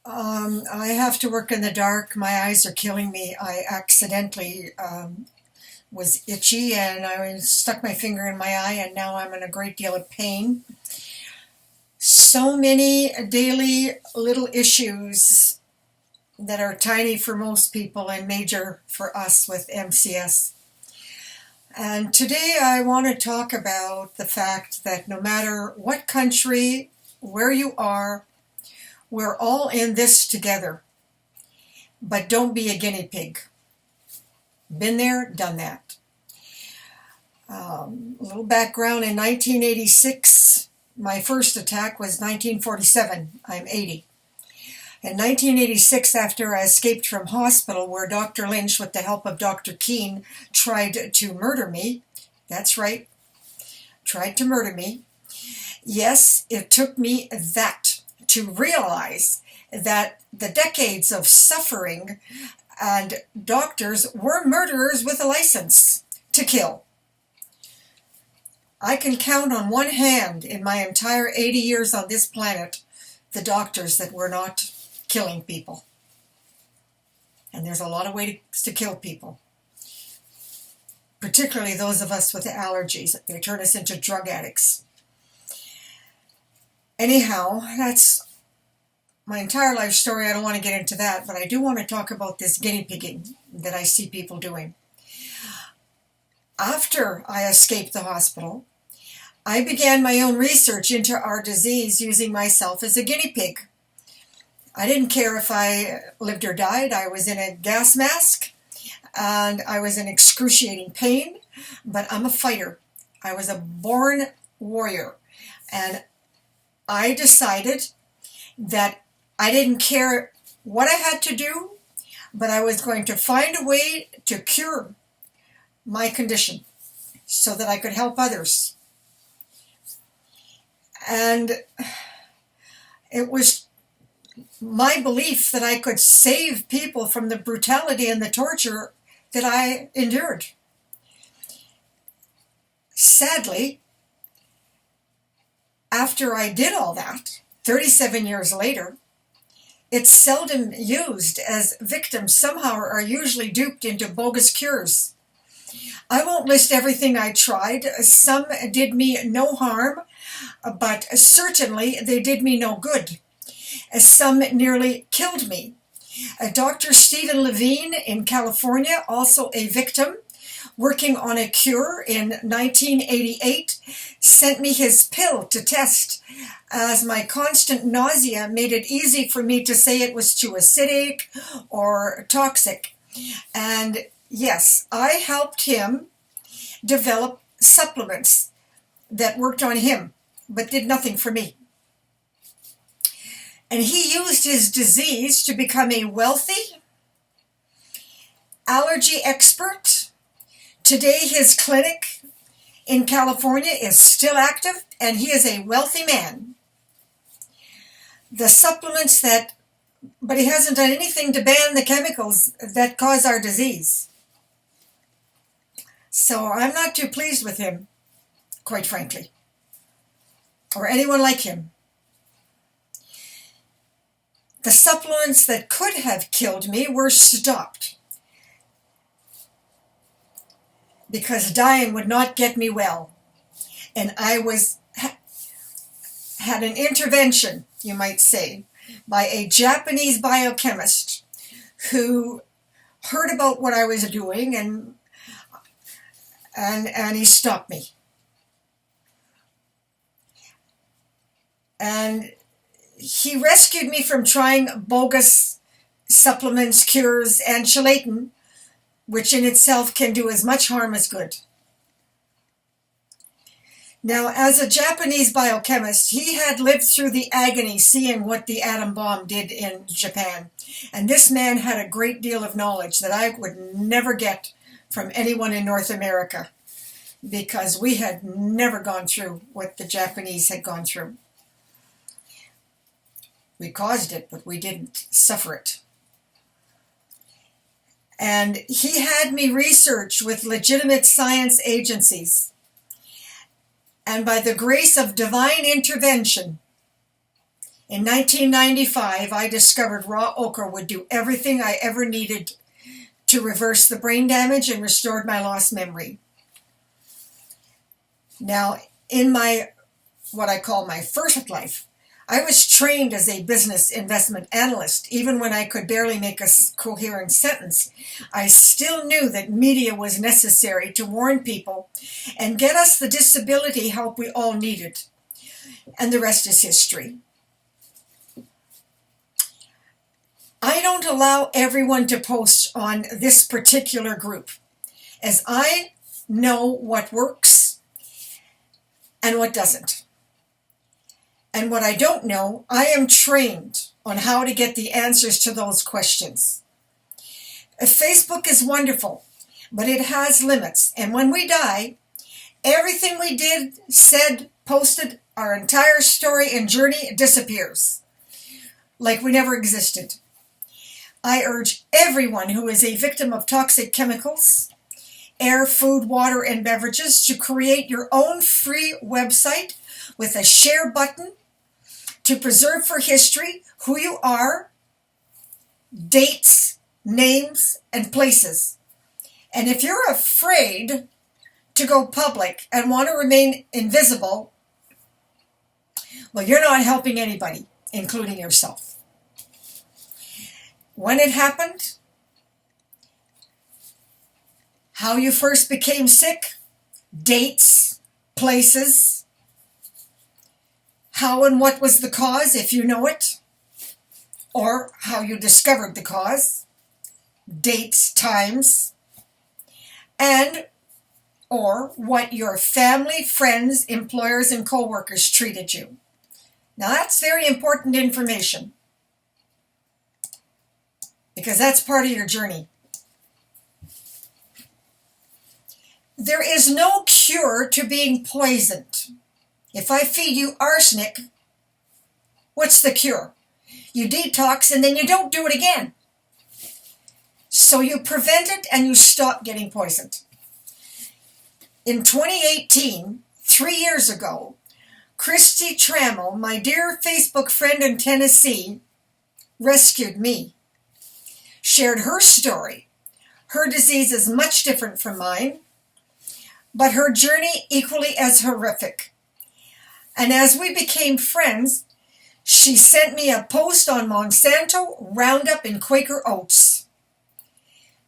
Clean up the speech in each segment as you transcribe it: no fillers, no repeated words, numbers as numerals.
I have to work in the dark. My eyes are killing me. I accidentally was itchy and I stuck my finger in my eye, and now I'm in a great deal of pain. So many daily little issues that are tiny for most people and major for us with MCS. And today I want to talk about the fact that no matter what country, where you are, we're all in this together. But don't be a guinea pig. Been there, done that. A little background: in 1986, my first attack was 1947. I'm 80. In 1986, after I escaped from hospital where Dr. Lynch, with the help of Dr. Keene, tried to murder me. That's right, tried to murder me. Yes, it took me that to realize that the decades of suffering and doctors were murderers with a license to kill. I can count on one hand in my entire 80 years on this planet the doctors that were not killing people. And there's a lot of ways to kill people, particularly those of us with allergies. They turn us into drug addicts. Anyhow, that's my entire life story. I don't want to get into that, but I do want to talk about this guinea pigging that I see people doing. After I escaped the hospital, I began my own research into our disease using myself as a guinea pig. I didn't care if I lived or died. I was in a gas mask and I was in excruciating pain, but I'm a fighter. I was a born warrior, and I decided that I didn't care what I had to do, but I was going to find a way to cure my condition so that I could help others. And it was my belief that I could save people from the brutality and the torture that I endured. Sadly, after I did all that, 37 years later, it's seldom used, as victims somehow are usually duped into bogus cures. I won't list everything I tried. Some did me no harm, but certainly they did me no good. Some nearly killed me. Dr. Stephen Levine in California, also a victim, working on a cure in 1988, sent me his pill to test, as my constant nausea made it easy for me to say it was too acidic or toxic. And yes, I helped him develop supplements that worked on him, but did nothing for me. And he used his disease to become a wealthy allergy expert. Today, his clinic in California is still active, and he is a wealthy man. The supplements but he hasn't done anything to ban the chemicals that cause our disease. So I'm not too pleased with him, quite frankly, or anyone like him. The supplements that could have killed me were stopped because dying would not get me well. And I had an intervention, you might say, by a Japanese biochemist who heard about what I was doing and he stopped me. And he rescued me from trying bogus supplements, cures, and chelatin, which in itself can do as much harm as good. Now, as a Japanese biochemist, he had lived through the agony seeing what the atom bomb did in Japan. And this man had a great deal of knowledge that I would never get from anyone in North America, because we had never gone through what the Japanese had gone through. We caused it, but we didn't suffer it. And he had me research with legitimate science agencies. And by the grace of divine intervention, In 1995, I discovered raw okra would do everything I ever needed to reverse the brain damage and restored my lost memory. Now, in my, what I call my first life, I was trained as a business investment analyst. Even when I could barely make a coherent sentence, I still knew that media was necessary to warn people and get us the disability help we all needed. And the rest is history. I don't allow everyone to post on this particular group, as I know what works and what doesn't. And what I don't know, I am trained on how to get the answers to those questions. Facebook is wonderful, but it has limits. And when we die, everything we did, said, posted, our entire story and journey disappears, like we never existed. I urge everyone who is a victim of toxic chemicals, air, food, water, and beverages to create your own free website with a share button to preserve for history who you are, dates, names, and places. And if you're afraid to go public and want to remain invisible, well, you're not helping anybody, including yourself. When it happened, how you first became sick, dates, places, how and what was the cause, if you know it, or how you discovered the cause, dates, times, and or what your family, friends, employers, and co-workers treated you. Now that's very important information, because that's part of your journey. There is no cure to being poisoned. If I feed you arsenic, what's the cure? You detox and then you don't do it again. So you prevent it and you stop getting poisoned. In 2018, 3 years ago, Trudi Trahan-Upchan, my dear Facebook friend in Tennessee, rescued me. Shared her story. Her disease is much different from mine, but her journey equally as horrific. And as we became friends, she sent me a post on Monsanto, Roundup, and Quaker Oats.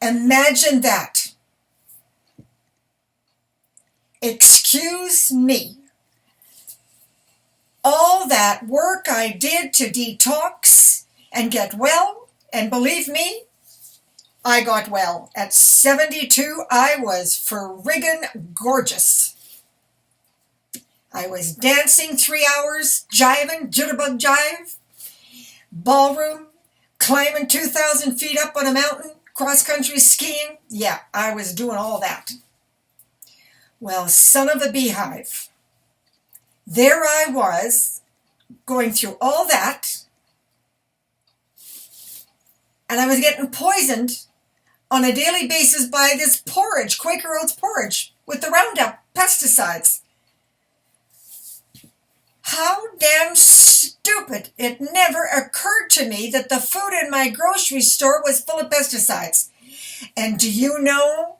Imagine that. Excuse me. All that work I did to detox and get well, and believe me, I got well. At 72, I was friggin' gorgeous. I was dancing 3 hours, jiving, jitterbug jive, ballroom, climbing 2,000 feet up on a mountain, cross-country skiing. Yeah, I was doing all that. Well, son of a beehive, there I was, going through all that, and I was getting poisoned on a daily basis by this porridge, Quaker Oats porridge, with the Roundup pesticides. How damn stupid. It never occurred to me that the food in my grocery store was full of pesticides. And do you know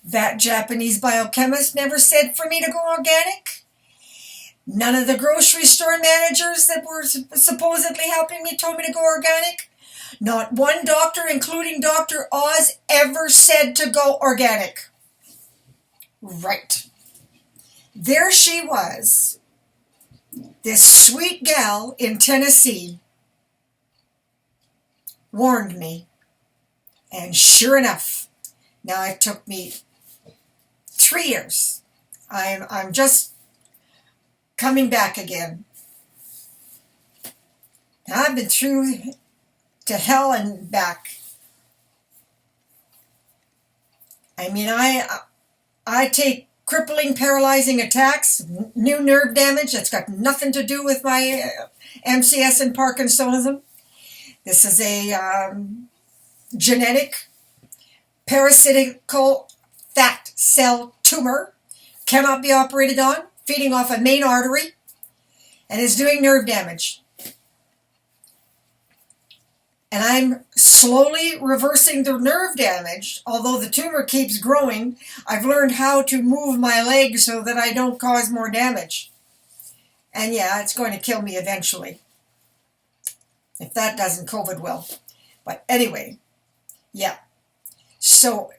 that Japanese biochemist never said for me to go organic? None of the grocery store managers that were supposedly helping me told me to go organic. Not one doctor, including Dr. Oz, ever said to go organic. Right. There she was, this sweet gal in Tennessee, warned me. And sure enough, now it took me 3 years. I'm just coming back again. Now I've been through to hell and back. I mean, I take crippling, paralyzing attacks, new nerve damage that's got nothing to do with my MCS and Parkinsonism. This is a genetic, parasitical fat cell tumor, cannot be operated on, feeding off a main artery, and is doing nerve damage. And I'm slowly reversing the nerve damage. Although the tumor keeps growing, I've learned how to move my legs so that I don't cause more damage. And yeah, it's going to kill me eventually. If that doesn't, COVID will. But anyway, yeah. So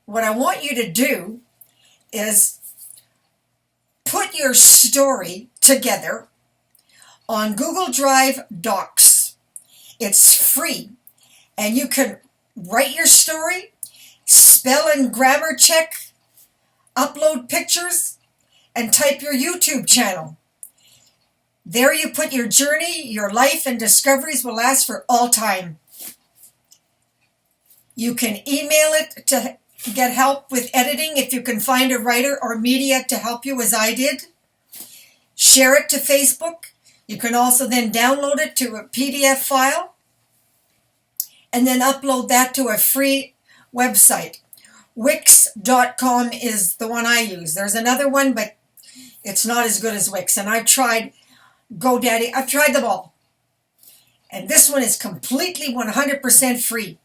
what I want you to do is put your story together on Google Drive Docs. It's free, and you can write your story, spell and grammar check, upload pictures, and type your YouTube channel. There you put your journey, your life, and discoveries will last for all time. You can email it to get help with editing if you can find a writer or media to help you, as I did. Share it to Facebook. You can also then download it to a PDF file and then upload that to a free website. Wix.com is the one I use. There's another one, but it's not as good as Wix. And I've tried GoDaddy. I've tried them all. And this one is completely 100% free.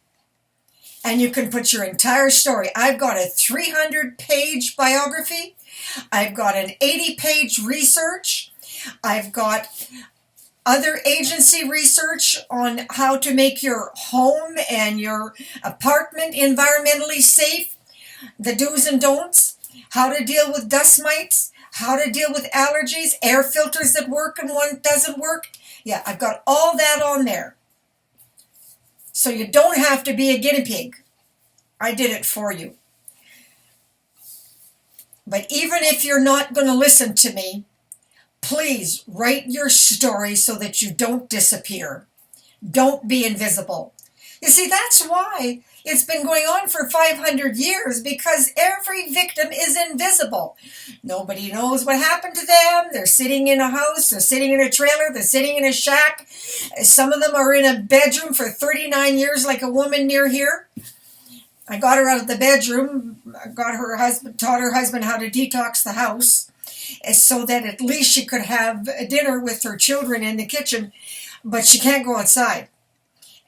And you can put your entire story. I've got a 300-page biography. I've got an 80-page research. I've got other agency research on how to make your home and your apartment environmentally safe, the do's and don'ts, how to deal with dust mites, how to deal with allergies, air filters that work and one doesn't work. Yeah, I've got all that on there. So you don't have to be a guinea pig. I did it for you. But even if you're not going to listen to me, please write your story so that you don't disappear. Don't be invisible. You see, that's why it's been going on for 500 years, because every victim is invisible. Nobody knows what happened to them. They're sitting in a house, they're sitting in a trailer, they're sitting in a shack. Some of them are in a bedroom for 39 years, like a woman near here. I got her out of the bedroom, taught her husband how to detox the house, so that at least she could have dinner with her children in the kitchen, but she can't go outside.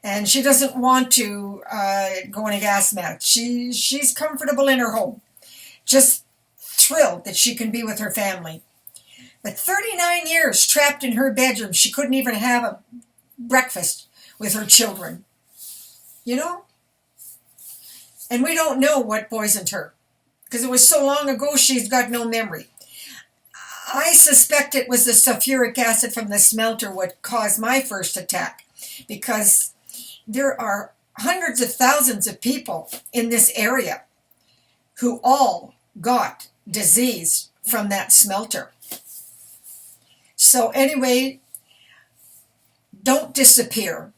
And she doesn't want to go on a gas mask. She's comfortable in her home, just thrilled that she can be with her family. But 39 years trapped in her bedroom, she couldn't even have a breakfast with her children. You know? And we don't know what poisoned her, because it was so long ago she's got no memory. I suspect it was the sulfuric acid from the smelter what caused my first attack, because there are hundreds of thousands of people in this area who all got disease from that smelter. So anyway, don't disappear.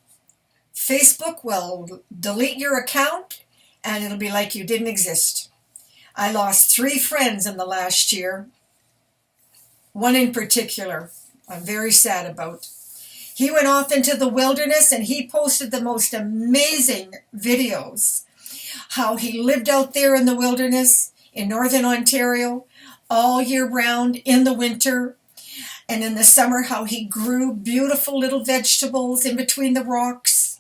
Facebook will delete your account and it'll be like you didn't exist. I lost 3 friends in the last year. One in particular I'm very sad about. He went off into the wilderness and he posted the most amazing videos. How he lived out there in the wilderness in northern Ontario all year round, in the winter, and in the summer how he grew beautiful little vegetables in between the rocks.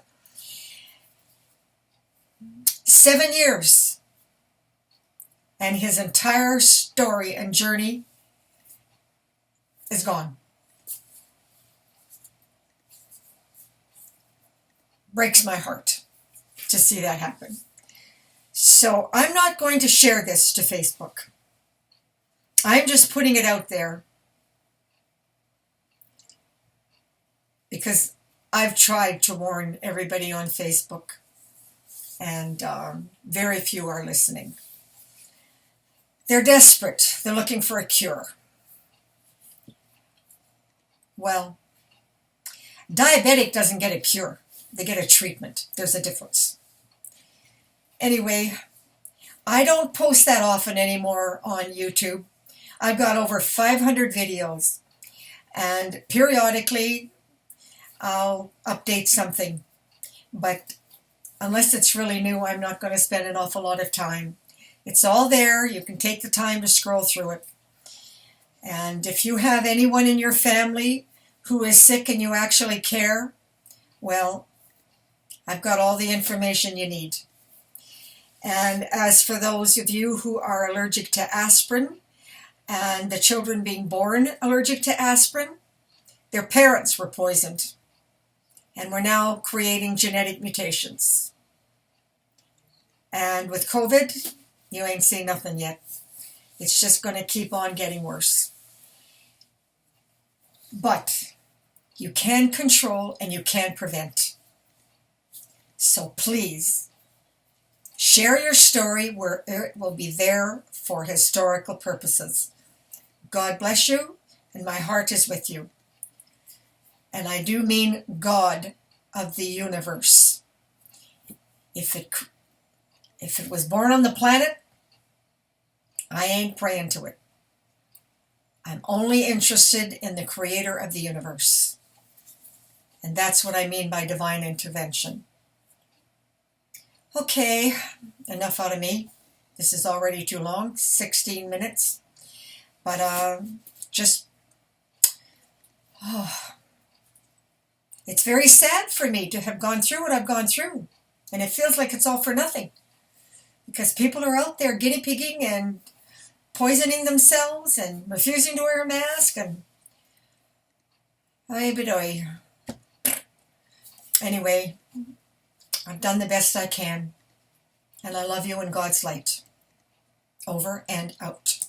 7 years, and his entire story and journey is gone. Breaks my heart to see that happen. So I'm not going to share this to Facebook. I'm just putting it out there because I've tried to warn everybody on Facebook, and very few are listening. They're desperate. They're looking for a cure. Well, diabetic doesn't get a cure. They get a treatment. There's a difference. Anyway, I don't post that often anymore on YouTube. I've got over 500 videos, and periodically I'll update something. But unless it's really new, I'm not going to spend an awful lot of time. It's all there. You can take the time to scroll through it. And if you have anyone in your family who is sick and you actually care, well, I've got all the information you need. And as for those of you who are allergic to aspirin, and the children being born allergic to aspirin, their parents were poisoned. And we're now creating genetic mutations. And with COVID, you ain't seen nothing yet. It's just going to keep on getting worse. But you can control and you can prevent. So please, share your story where it will be there for historical purposes. God bless you, and my heart is with you. And I do mean God of the universe. If it was born on the planet, I ain't praying to it. I'm only interested in the creator of the universe. And that's what I mean by divine intervention. Okay, enough out of me. This is already too long, 16 minutes. But it's very sad for me to have gone through what I've gone through. And it feels like it's all for nothing. Because people are out there guinea pigging and poisoning themselves and refusing to wear a mask. And anyway, I've done the best I can. And I love you in God's light. Over and out.